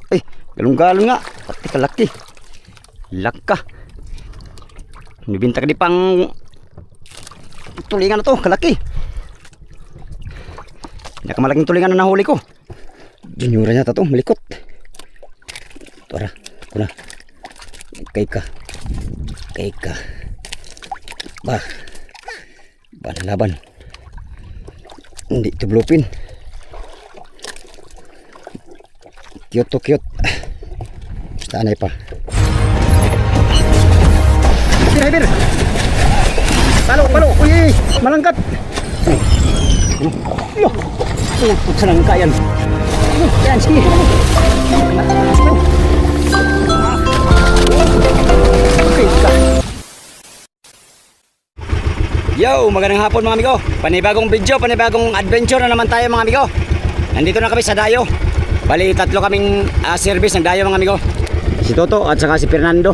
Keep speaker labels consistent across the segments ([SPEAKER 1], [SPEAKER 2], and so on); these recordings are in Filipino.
[SPEAKER 1] Ay, galong-galong nga. Pati kalaki. Laka. Nibinta ka di pang tulingan na to, kalaki. Nakamalaking tulingan na nahuli ko. Junior niya to, malikot. Tara, kuna. Kay ka. Ba. Laban. Hindi ito blupin. Cute to cute. Basta anay pa. Hyper. Palo. Uy, malangkat. Yo. Senang kayan. Yan, sige. Yo, magandang hapon mga amigo. Panibagong video, panibagong adventure na naman tayo mga amigo. Nandito na kami sa Dayo. Bali, tatlo kaming service ng Dayo mga amigo. Si Toto at saka si Fernando.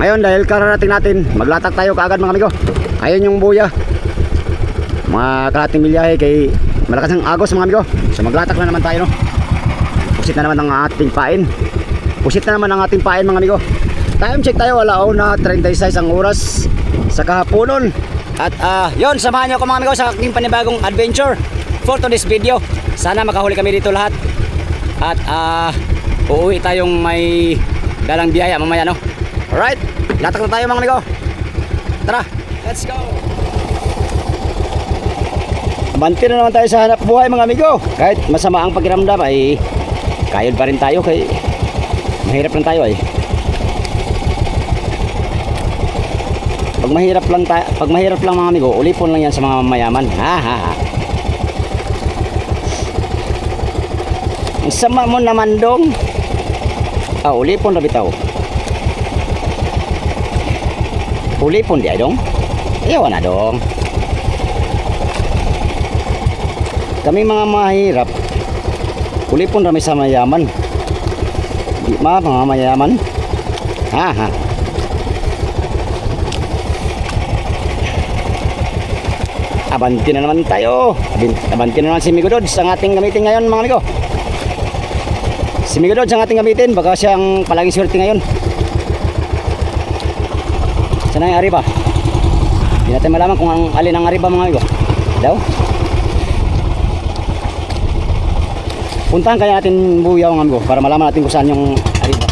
[SPEAKER 1] Ngayon dahil kararating natin, maglatak tayo kaagad mga amigo. Ayun yung buya. Mga kalating milyahe kay malakas ng agos mga amigo. So maglatak na naman tayo no. Pusit na naman ang ating pain. Mga amigo. Time check tayo, alaw na 36 ang oras sa kahaponon. At yun, samahan nyo ko mga amigo sa aking panibagong adventure for today's video. Sana makahuli kami dito lahat. At uuwi tayong may dalang biyaya mamaya no. Alright, latak na tayo mga amigo. Tara, let's go. Banti na naman tayo sa hanap buhay mga amigo. Kahit masama ang pakiramdam ay kayod pa rin tayo. Kay mahirap lang tayo ay. Pag mahirap lang mga amigo, ulipon lang yan sa mga mayaman. Ang sama mo naman dong. Ulipon na bitaw. Ulipon di ay dong. Iyawan na dong. Kami mga mahirap, ulipon rami sa mayaman. Di ma mga mayaman. Abanti na naman tayo. Abanti na naman si Migodods ang ating gamitin ngayon mga amigo. Si Migodods ang ating gamitin. Baka siyang palaging swerte ngayon. Sana yung ariba. Hindi natin malaman kung alin ang ariba mga amigo. Daw. Puntahan kaya natin buyaw mga amigo para malaman natin kung saan yung ariba.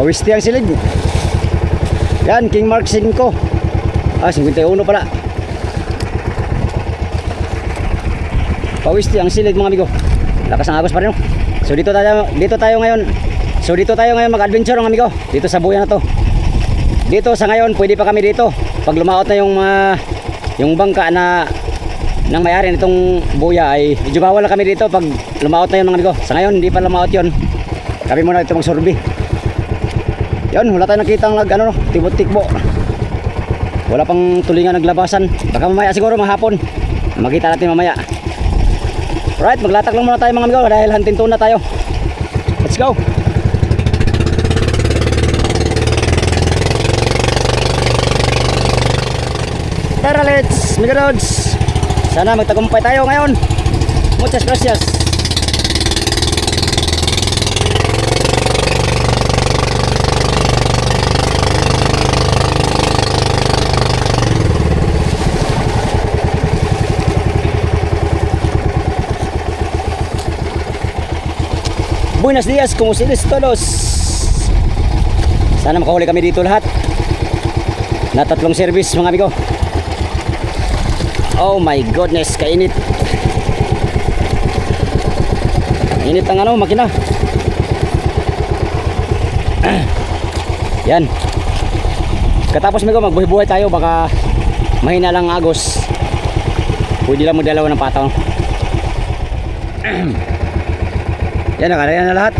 [SPEAKER 1] Pawisti ang silig. Yan, King Mark 5. 51 pala. Pawisti ang silig mga amigo. Lakas ang agos pa rin. So dito tayo ngayon mag-adventure mga amigo. Dito sa buya na to. Dito sa ngayon, pwede pa kami dito. Pag lumaot na yung bangka na ng may-ari nitong buya ay medyo bawal na kami dito pag lumaot na yun mga amigo. Sa ngayon, hindi pa lumaot yun. Kami muna ito magsurbi. Yan, wala tayong nakita ang tibot-tikbo. Wala pang tulingan naglabasan. Baka mamaya siguro mahapon. Makita natin mamaya. Alright, maglatak lang muna tayo mga amigo dahil hantin-tuna tayo. Let's go. Tara, let's Migodods. Sana magtagumpay tayo ngayon. Muchas gracias. Buenos dias, kumusta todos? Sana makahuli kami dito lahat. Na tatlong service mga amigo. Oh my goodness, kainit. Init ang makina. Yan. Katapos amigo, magbuhay-buhay tayo. Baka mahina lang agos. Pwede lang mo dalawa ng pataw. Yan, nakalaya na lahat.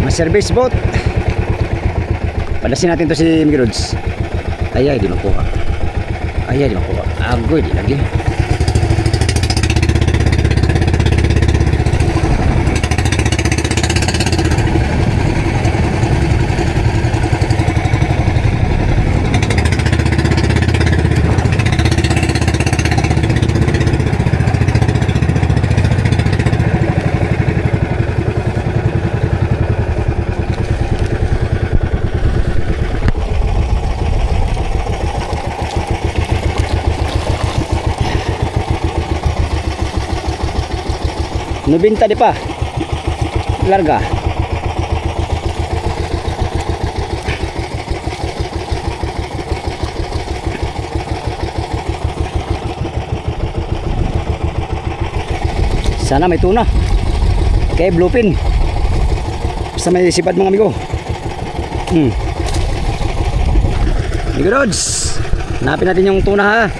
[SPEAKER 1] Mga service boat. Palasin natin to si Migodods. Ay, di makuha. Agoy, di lagi. 90 di pa. Larga. Sana may tuna. Okay, bluefin. Basta may sipad mga amigo. Amigo Rods, hanapin natin yung tuna ha.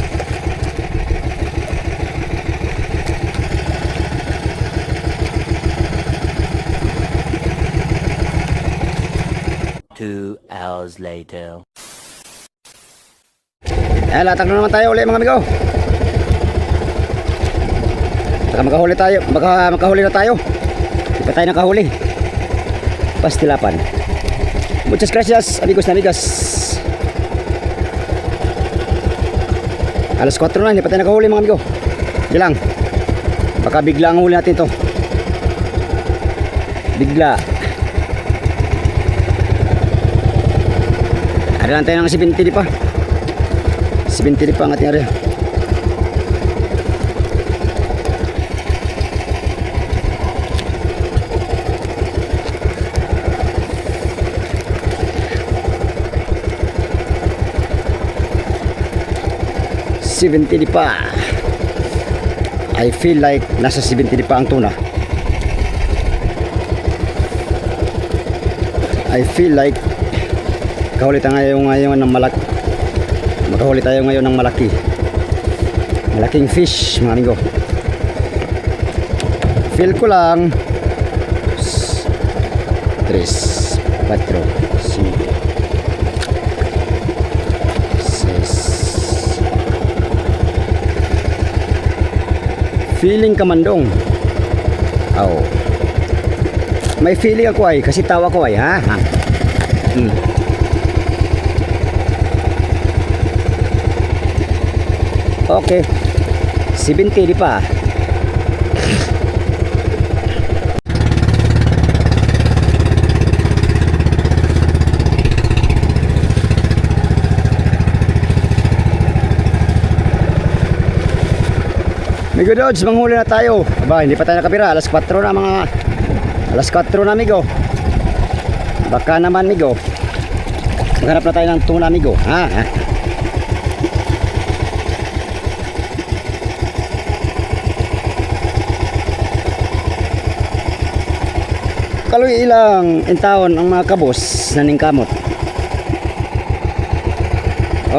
[SPEAKER 2] Two hours later.
[SPEAKER 1] Latag na naman tayo ulit mga amigo. Baka makahuli tayo. Baka makahuli na tayo. Di pa tayo nakahuli. Pastilapan. Muchas gracias amigos na amigas. Alas 4 na, hindi pa tayo nakahuli mga amigo. Di lang. Baka bigla ang huli natin to. Bigla. Ada lang tayo ng 70 di pa. 70 di pa ang ating area. $70 di pa. I feel like nasa $70 di pa ang tuna. I feel like kahuli tayo ngayon ng malaki. Makahuli tayo ngayon ng malaki. Malaking fish mga amigo. Feel ko lang 3, 4, 5, 6. Feeling kamandong. Oh. May feeling ako ay kasi tawa ko ay ha. Okay. 70 di pa. Amigo Dodge, manghuli na tayo. Aba, hindi pa tayo nakapira. Alas 4 na mga. Alas 4 na amigo. Baka naman amigo. Maghanap na tayo ng tuna amigo. Ha? Kaloy ilang intawon ang mga kabos na ningkamot.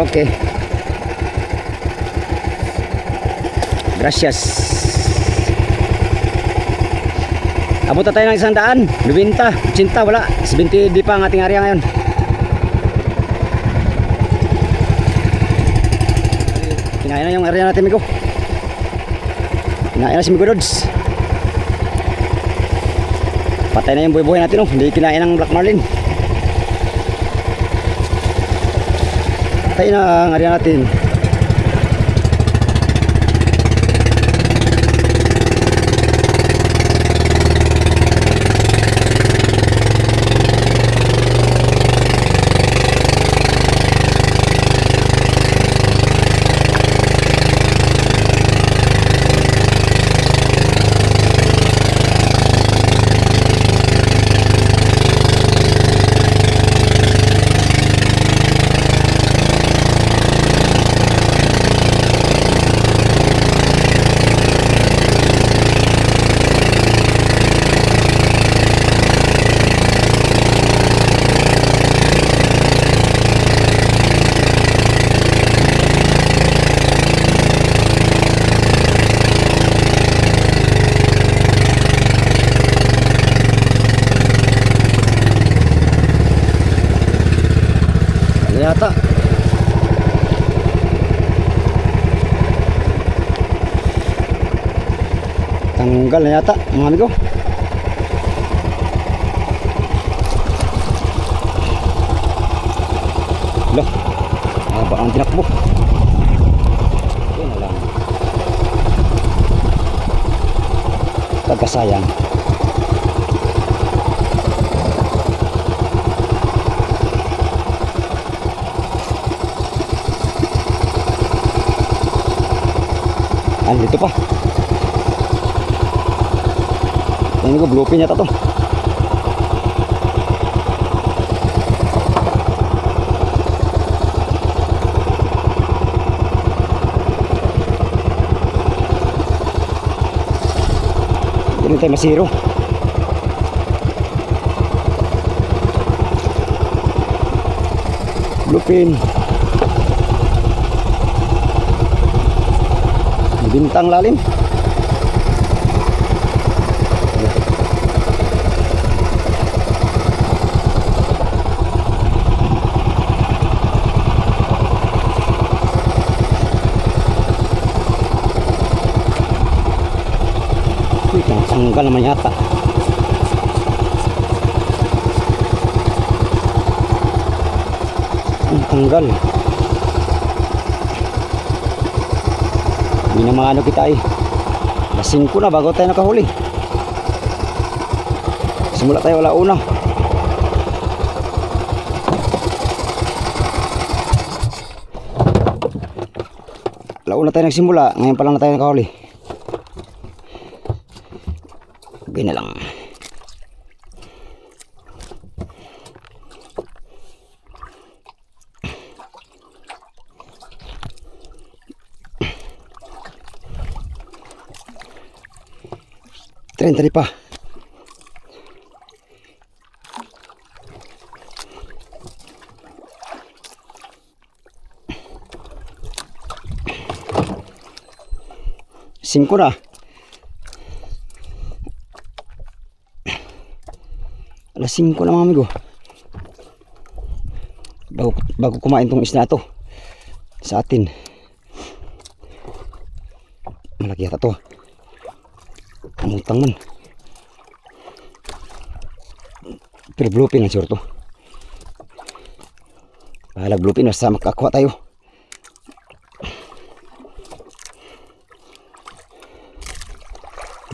[SPEAKER 1] Okay. Gracias. Abot na tayo ng 100, 90, 80, wala. 70 di pa ang ating area ngayon. Kinain na yung area natin, amigo. Kinain na si Amigo Rods. Patay na yung buhay-buhay natin, oh. Hindi kinain ng Black Marlin. Patay na ang area natin. Yata tanggal na yata mga amigo. Loh, haba ang tinakbo. Ito na lang pagkasayang. Dito pa. Ini ko bluepin yata to. Hindi tayo masiro. Bluepin. Bintang lalim. Tanggal naman yata. Tanggal. Hindi na mga ano kita eh. Lasing ko na bago tayo nakahuli. Simula tayo wala una. Wala una tayo nagsimula. Ngayon pa lang na tayo nakahuli. Okay na lang. Tren tadi pa. Singko na. Alas 5 na mga amigo. Bago kumain tong isda to sa atin. Malaki yata to. Amutang man. Pero bluepin ang sure to. Bahala bluepin, basta makakuha tayo.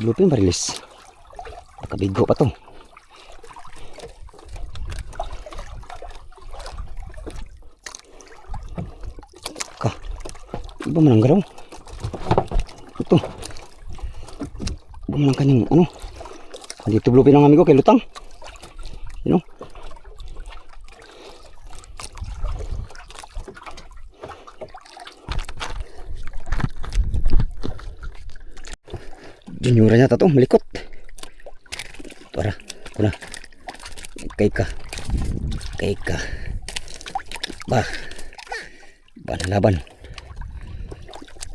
[SPEAKER 1] Bluepin marilis. Nakabigo pa to. Iba man ang garaw. Ito. Iba man ang kanyang ano. Dito bluepin ang amigo kay lutang. You know. Junior niya to malikot. Para kuna. Kay ka. Ba. Laban.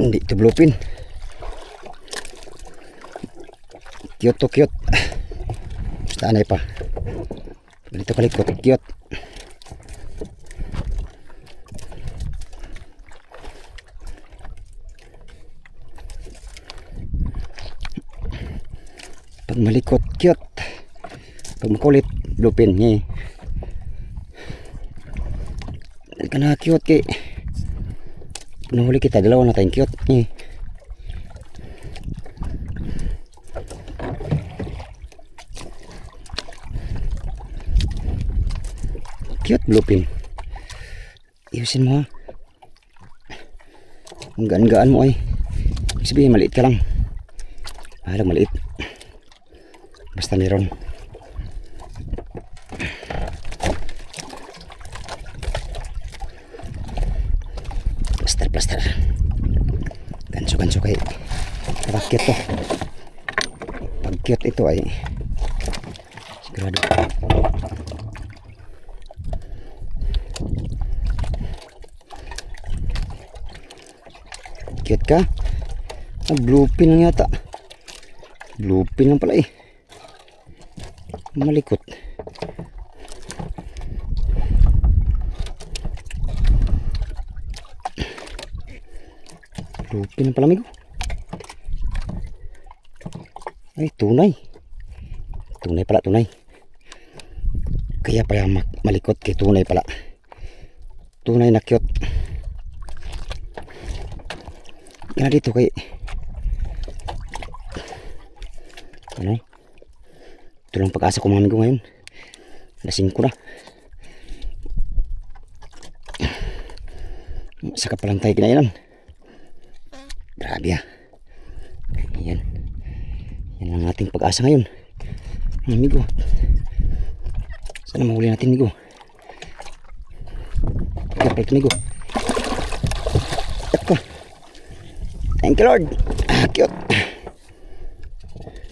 [SPEAKER 1] Hindi ito bluepin. Cute to cute. Basta anay pa. Dito kalikot. Cute. Pag malikot cute. Pag makulit bluepin niya. Ka na cute kay nahuli kita, dalawa na tayong cute. Cute bluepin. Iusin mo ha. Ang gaan-gaan mo ay. Sabihin maliit ka lang. Halang maliit. Basta meron. Plaster. Ganso kay cute to. Pag cute ito ay sigurado. Cute ka? Bluepin lang yata. Bluepin lang pala eh. Malikot. Bluepin ang palamigo. Ay, tunay. Tunay pala, tunay. Kaya pala malikot kay tunay pala. Tunay na cute. Yan na dito kay ano? Ito lang pag-asa ko mga amigo ngayon. Lasing ko na. Saka palang tayo kinainan. Grabe ah. Yan. Yan ang ating pag-asa ngayon. Amigo. Sana mahuli natin, amigo. Kapal ito, amigo. Ito. Thank you, Lord. Cute.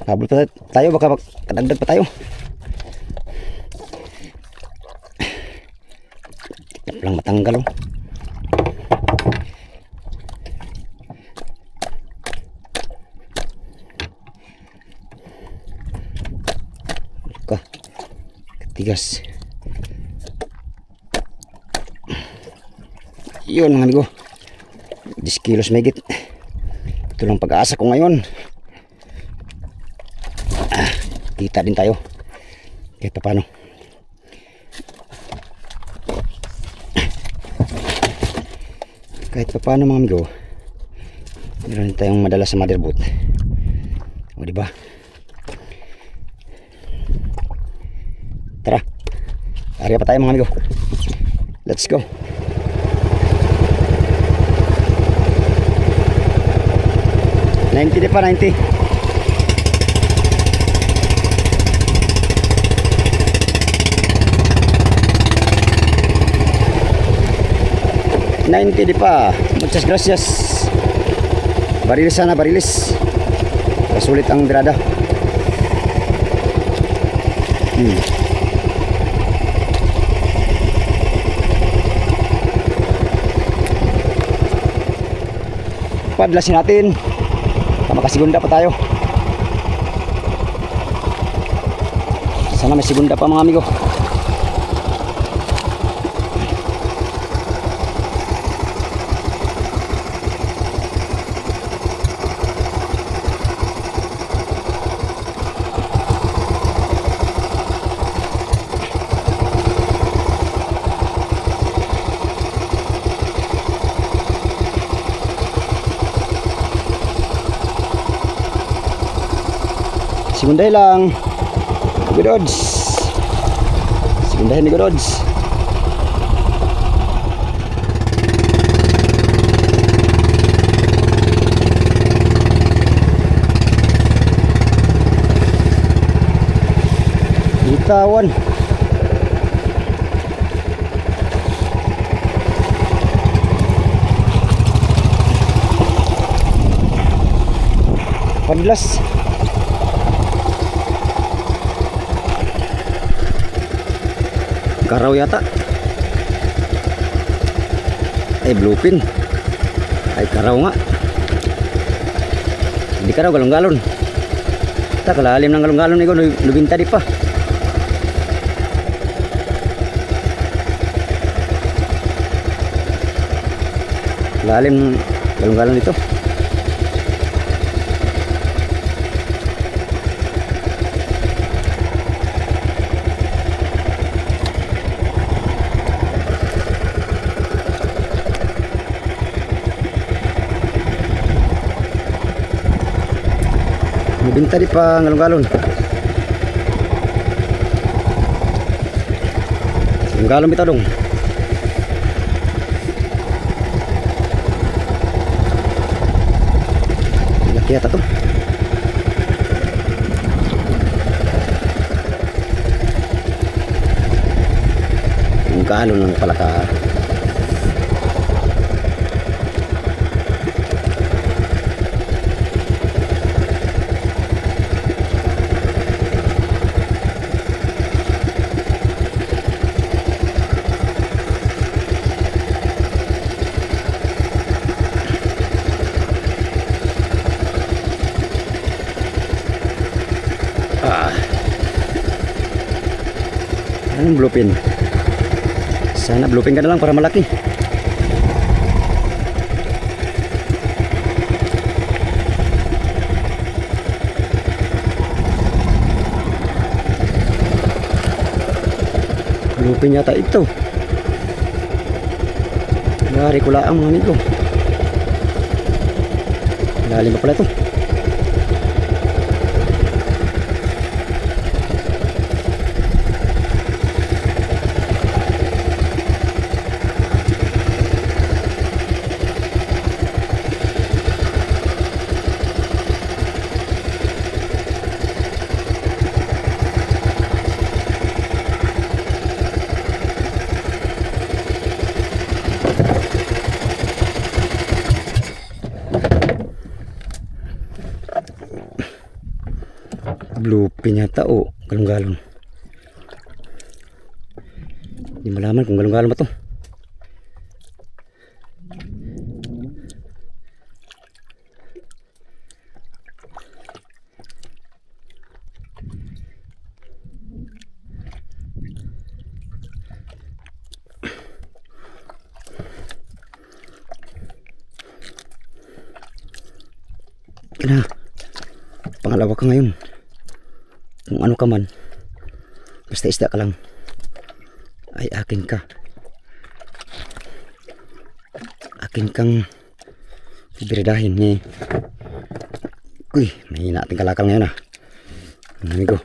[SPEAKER 1] Habol pa tayo, baka kadagdag pa tayo. Kita lang matanggal, oh. Katigas. Yun mga amigo, 10 kilos may git. Ito lang pag-aasa ko ngayon. Kita din tayo kahit pa paano. Kahit pa paano mga amigo, meron tayong madala sa motherboard. O diba? Tara, area pa tayo mga amigo. Let's go. $90 di pa, 90. $90 di pa. Muchas gracias. Barilis sana, barilis. Kasulit ang dirada. Padlasin natin. Makasigunda pa tayo. Sana may sigunda pa mga amigo. Sigundahin lang. Godods. Sigundahin ni Godods. Bitawan. Padlas. Karaw yata. Ay bluefin. Ay karaw nga. Hindi karaw, galong-galon. Ta kalalim ng galong-galon ni ko, lubinta di pa. Lalim ng galong-galon dito. Binta di pa galong-galon. Galong bitaw dong. Laki yata to. Galong lang pala ka. Anong bluefin? Sana bluefin ka na lang para malaki. Bluefin yata ito. Dari ko lang mga amigo. Lalim pa pala ito. Bluepin yata o galong-galong. Hindi malaman kung galong-galong ba to. Na, pangalawa ka ngayon. Kung ano ka man, basta isda ka lang, ay akin ka. Akin kang bibiridahin ni. Uy, may nating kalakal ngayon mga amigo.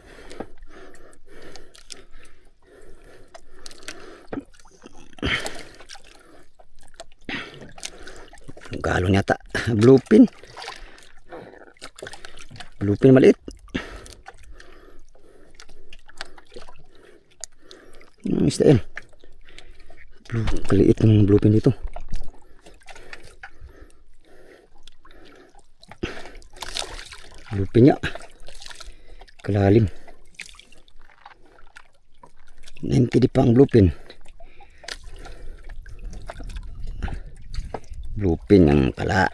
[SPEAKER 1] Galon yata, bluepin. Bluepin maliit. Ang isda yan. Kaliit ng bluepin dito. Bluepin niya. Kalalim. 90 di pa ang bluepin. Bluepin ang pala.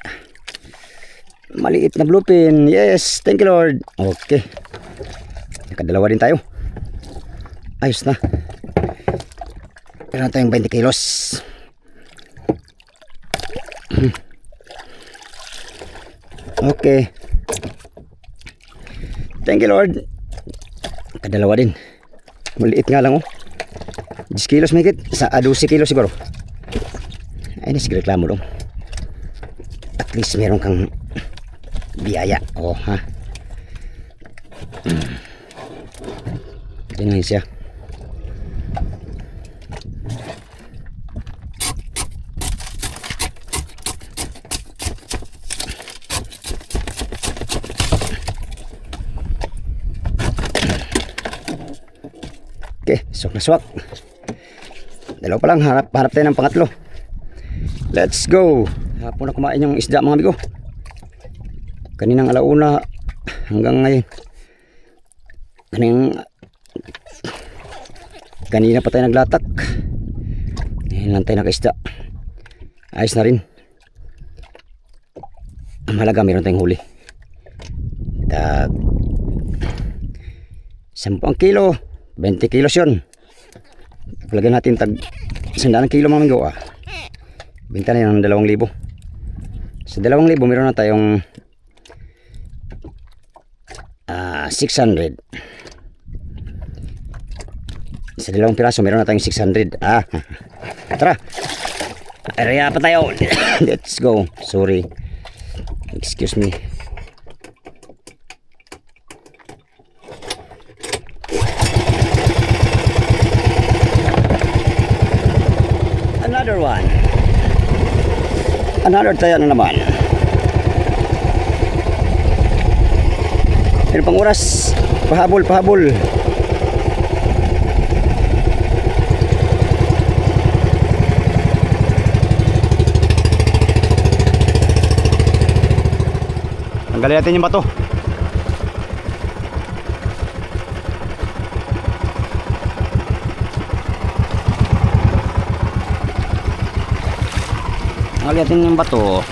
[SPEAKER 1] Maliit na bluepin. Yes, thank you Lord. Okay. Nakadalawa din tayo. Ayos na. Meron tayong 20 kilos. Okay. Thank you Lord. Nakadalawa din. Maliit nga lang 10 kilos may higit. Sa 12 kilos siguro. Ay, sige reklamo dong. At least meron kang biyaya. Oh, ha. Ito na siya. Okay, swak na swak. Dalawa pa lang, harap tayo ng pangatlo. Let's go. Hapon na kumain yung isda mga amigo. Kaninang alauna hanggang ngayon. Kanina pa tayo naglatak. Ngayon lang tayo nakaisda. Ayos na rin. Ang mahalaga meron tayong huli. 10 kilo, 20 kilos yun. Palagyan natin tag 100 kilo mga amigo. Binta na yun ng 2,000. Sa 2,000 meron na tayong 600. Sa 2 piraso meron na tayong 600. Tara. Area pa tayo. Let's go. Sorry. Excuse me. Another one. Another tayo na naman. Ano pang oras? Pahabol, pahabol. Tanggalin natin yung bato. Tanggalin natin yung bato.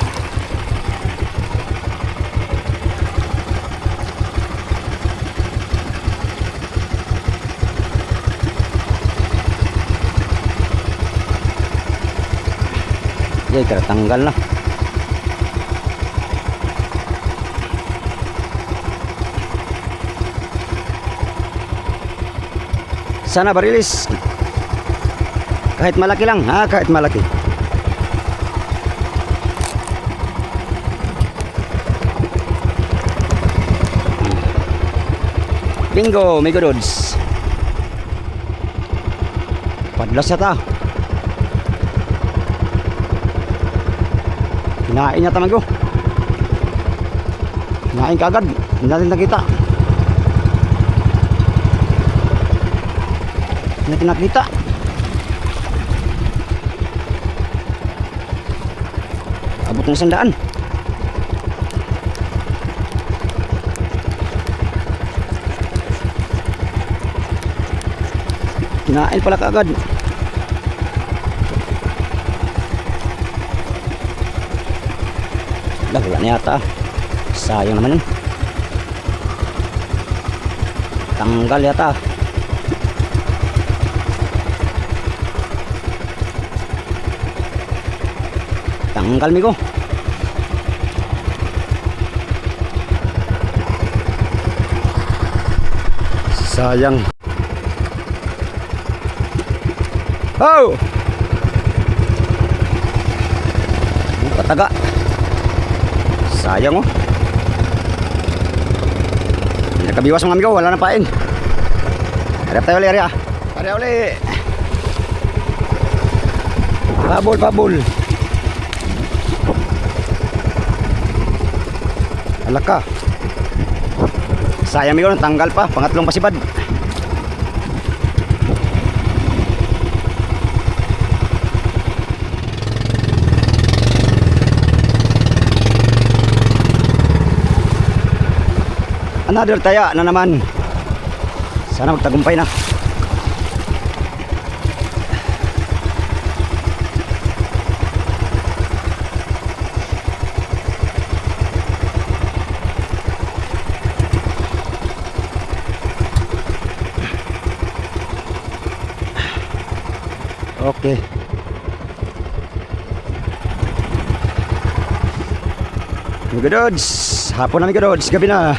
[SPEAKER 1] Kaya tanggal na. Sana barilis. Kahit malaki lang, kahit malaki. Bingo, may goods. Padlas yata. Kinain niya tamago. Kinain kagad. Hindi natin nakita. Hindi natin nakita. Abot ng 100. Kinain pala kaagad. Wala na yata. Sayang naman yun. Tanggal yata. Tanggal migo. Sayang. Oh! Kataga. Sayang oh. Hindi nakabiwas mga amigo, wala na pain. Harap tayo ulit, Arya. Arya ulit. Pabol, pabol. Alaka. Sayang amigo, tanggal pa. Pangatlong pasibad. Another taya na naman. Sana magtagumpay na. Okay. Amigo Dods, hapon na amigo Dods, gabi na.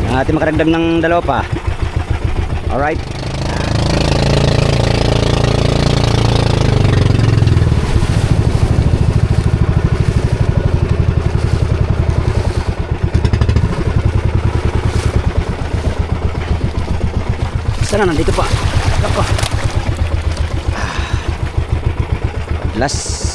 [SPEAKER 1] Ating makaragdag ng dalawa pa. Alright. Sana nandito pa. Ako. Last.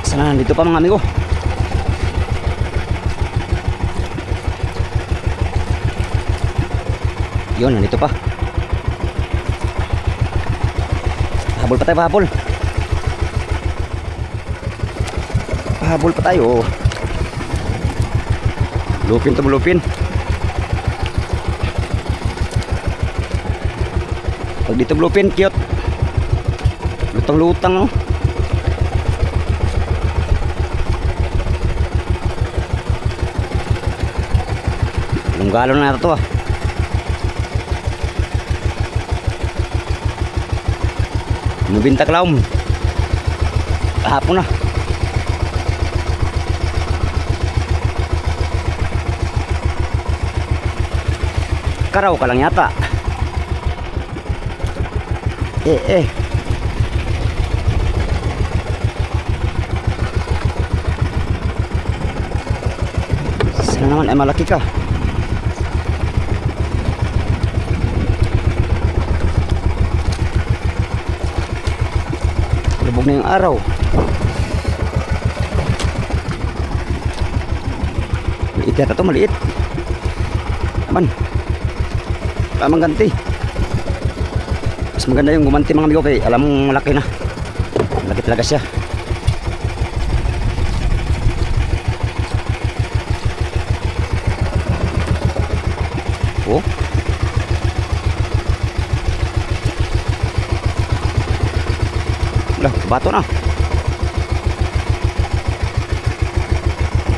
[SPEAKER 1] Sana nandito pa mga amigo. Yun, nandito pa. Habol pa tayo, pahabol. Pahabol pa tayo. Lupin to, lupin. Pag dito lupin, cute. Lutang-lutang oh. Galon na ito ah. Nubinta klaum. Kahapon na. Karaw ka lang yata. Sana naman ay malaki ka. Lubog na yung araw. Maliit yata ito, maliit. Naman. Tamang ganti. Mas maganda yung gumanti mga amigo kay alam mong malaki na. Malaki talaga siya. Oh. Lah, bato na.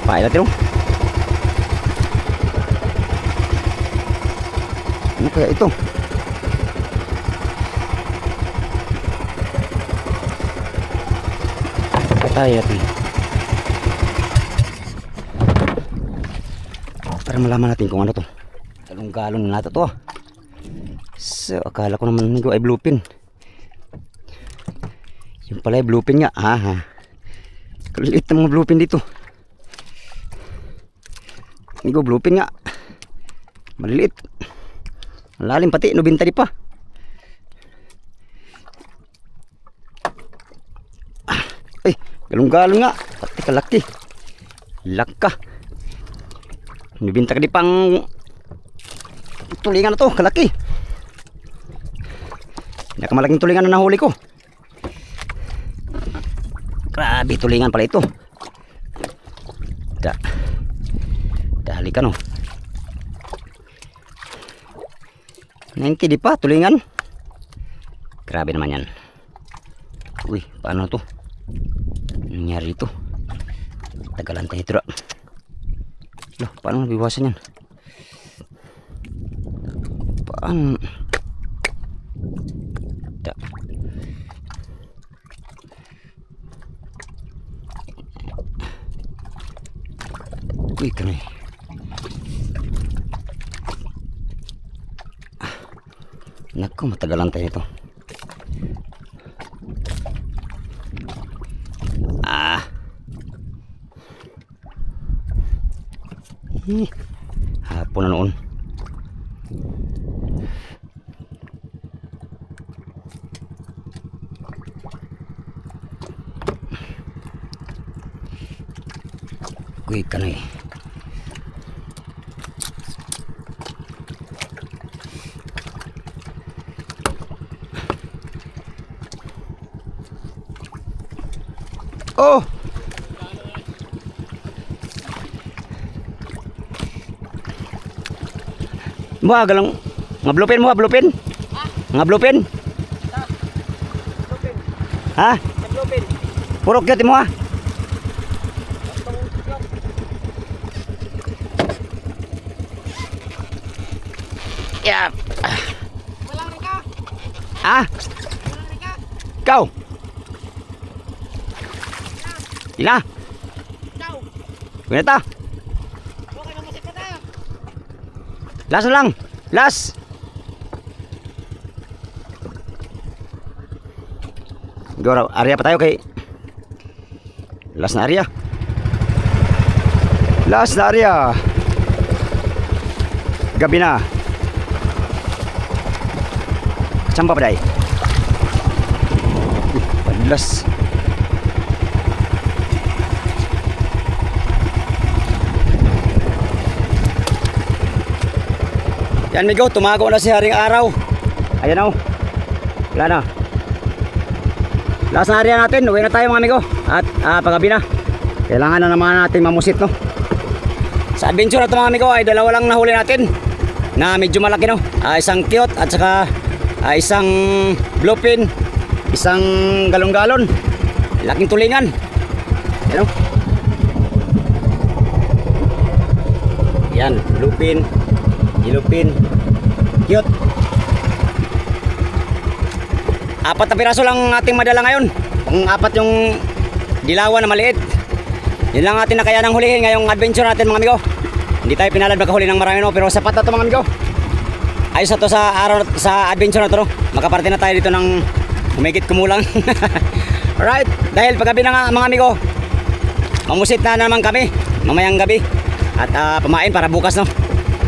[SPEAKER 1] Pahay natin oh. Ano kaya ito? Patay natin. Para malaman natin kung ano to. Galong-galon na natin to ah. So, akala ko naman nito ay bluepin. Yung pala ay bluepin nga. Kaliit na mga bluepin dito. Nigo bluepin nga. Maliliit. Malalim pati. Nubinta di pa. Ay, galong-galong nga. Pati kalaki. Laka. Nubinta ka di pang tulingan na to. Kalaki. Nakamalaking tulingan na nahuli ko. Grabe, tulingan pala ito. Dahali ka no. 90 di pa, tulingan. Grabe naman yan. Uy, paano to? Nangyari ito. Tagalan tayo ito. Loh, paano nabiwasan yan? Paano? Uy, kanay. Naku, matagalan tayo ito. Hapon na noon. Uy, kanay. Oh! Mga galang nga bluepin mo, bluepin? Nga bluepin? Ha? Purok yun mo ha? Yeah.
[SPEAKER 3] Walang rika.
[SPEAKER 1] Ha?
[SPEAKER 3] Walang rika.
[SPEAKER 1] Ikaw? Ila?
[SPEAKER 3] Ikaw.
[SPEAKER 1] Pinata?
[SPEAKER 3] Okay na masik na tayo.
[SPEAKER 1] Last na lang. Last. Gora, area pa tayo kay last na area. Last na area. Gabi na. Sampa pa day. Padlas. Yan migo, tumago na si Haring Araw. Ayan o. Wala na. Last na area natin, uwi na tayo mga amigo. At pagabi na. Kailangan na naman natin mamusit no. Sa adventure na ito mga amigo ay dalawa lang nahuli natin. Na medyo malaki no. Isang cute at saka isang bluefin. Isang galon-galon. Laking tulingan. Yan o. Yan, bluefin. Yellowfin. Cute. 4 na piraso lang ating madala ngayon. Pang-4 yung dilawan na maliit. Yun lang ating nakayanang hulihin ngayong adventure natin mga amigo. Hindi tayo pinalad magkahuli ng marami no, pero sapat na to mga amigo. Ayos na to sa araw, sa adventure na to no. Makaparte na tayo dito ng humigit kumulang. Alright, dahil paggabi na nga mga amigo, mamusit na naman kami mamayang gabi. At pamain para bukas no.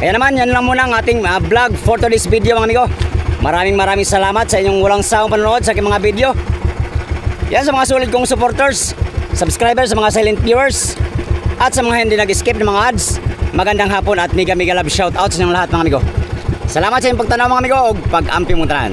[SPEAKER 1] Kaya naman, yan lang muna ang ating vlog for today's video mga amigo. Maraming salamat sa inyong walang sawang panonood sa aking mga video. Yan sa mga sulit kong supporters, subscribers, sa mga silent viewers, at sa mga hindi nag-skip ng mga ads. Magandang hapon at mega love shoutout sa inyong lahat mga amigo. Salamat sa inyong pagtanaw mga amigo o pag-ampi mong tanan.